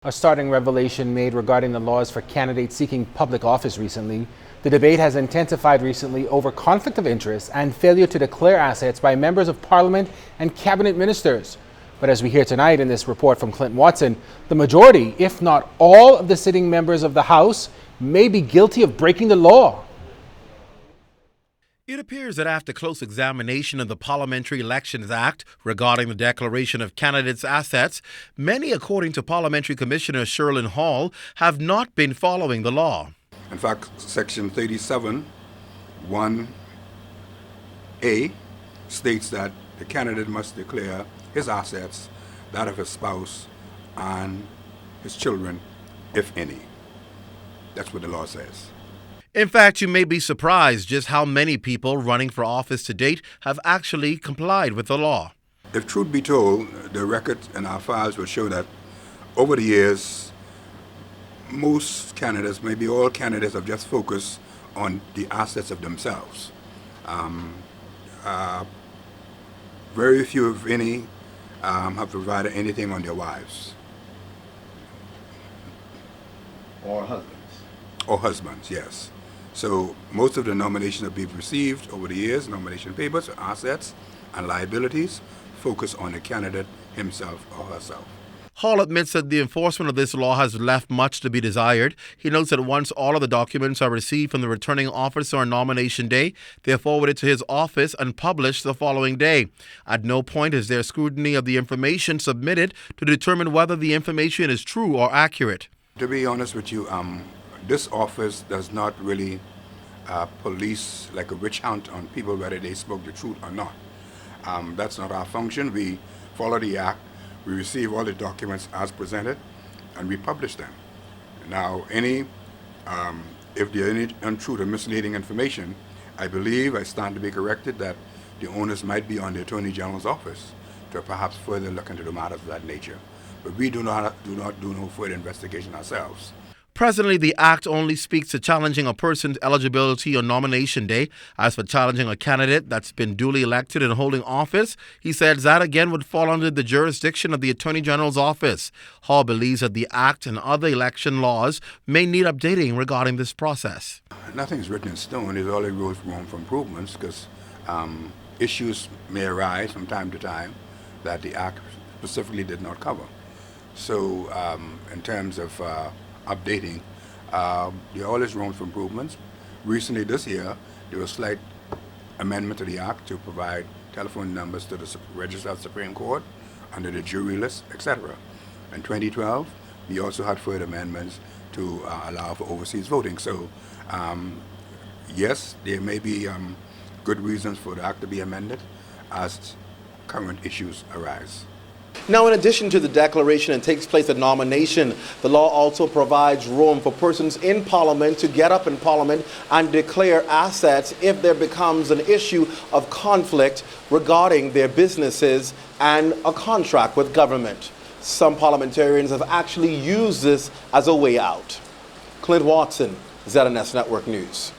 A startling revelation made regarding the laws for candidates seeking public office recently. The debate has intensified recently over conflict of interest and failure to declare assets by members of Parliament and cabinet ministers. But as we hear tonight in this report from Clint Watson, the majority, if not all, of the sitting members of the House may be guilty of breaking the law. It appears that after close examination of the Parliamentary Elections Act regarding the declaration of candidates' assets, many, according to Parliamentary Commissioner Sherlyn Hall, have not been following the law. In fact, Section 37, 1A states that the candidate must declare his assets, that of his spouse, and his children, if any. That's what the law says. In fact, you may be surprised just how many people running for office to date have actually complied with the law. If truth be told, the record in our files will show that over the years, most candidates, maybe all candidates, have just focused on the assets of themselves. Very few, if any, have provided anything on their wives. Or husbands. Or husbands, yes. So most of the nominations that we've received over the years, nomination papers, assets and liabilities, focus on the candidate himself or herself. Hall admits that the enforcement of this law has left much to be desired. He notes that once all of the documents are received from the returning officer on nomination day, they are forwarded to his office and published the following day. At no point is there scrutiny of the information submitted to determine whether the information is true or accurate. To be honest with you, this office does not really police like a witch hunt on people whether they spoke the truth or not. That's not our function. We follow the act, we receive all the documents as presented, and we publish them. Now, if there are any untrue or misleading information, I believe, I stand to be corrected, that the onus might be on the Attorney General's office to perhaps further look into the matters of that nature. But we do not do no further investigation ourselves. Presently, the Act only speaks to challenging a person's eligibility on nomination day. As for challenging a candidate that's been duly elected and holding office, he says that again would fall under the jurisdiction of the Attorney General's office. Hall believes that the Act and other election laws may need updating regarding this process. Nothing's written in stone. There's always room for improvements because issues may arise from time to time that the Act specifically did not cover. So in terms of updating, there are always room for improvements. Recently this year, there was a slight amendment to the Act to provide telephone numbers to the Register of the Supreme Court under the jury list, etc. In 2012, we also had further amendments to allow for overseas voting. So yes, there may be good reasons for the Act to be amended as current issues arise. Now, in addition to the declaration that takes place at nomination, the law also provides room for persons in Parliament to get up in Parliament and declare assets if there becomes an issue of conflict regarding their businesses and a contract with government. Some parliamentarians have actually used this as a way out. Clint Watson, ZNS Network News.